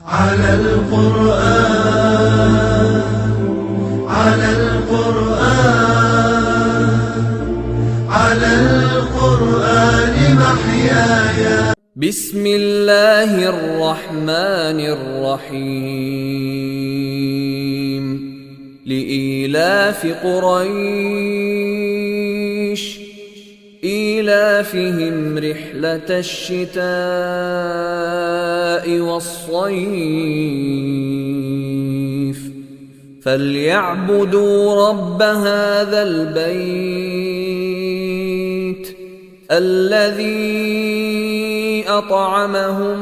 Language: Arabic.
على القرآن على القرآن على القرآن محياي. بسم الله الرحمن الرحيم. لإيلاف قريش إيلافهم رحلة الشتاء والصيف فليعبدوا رب هذا البيت الذي أطعمهم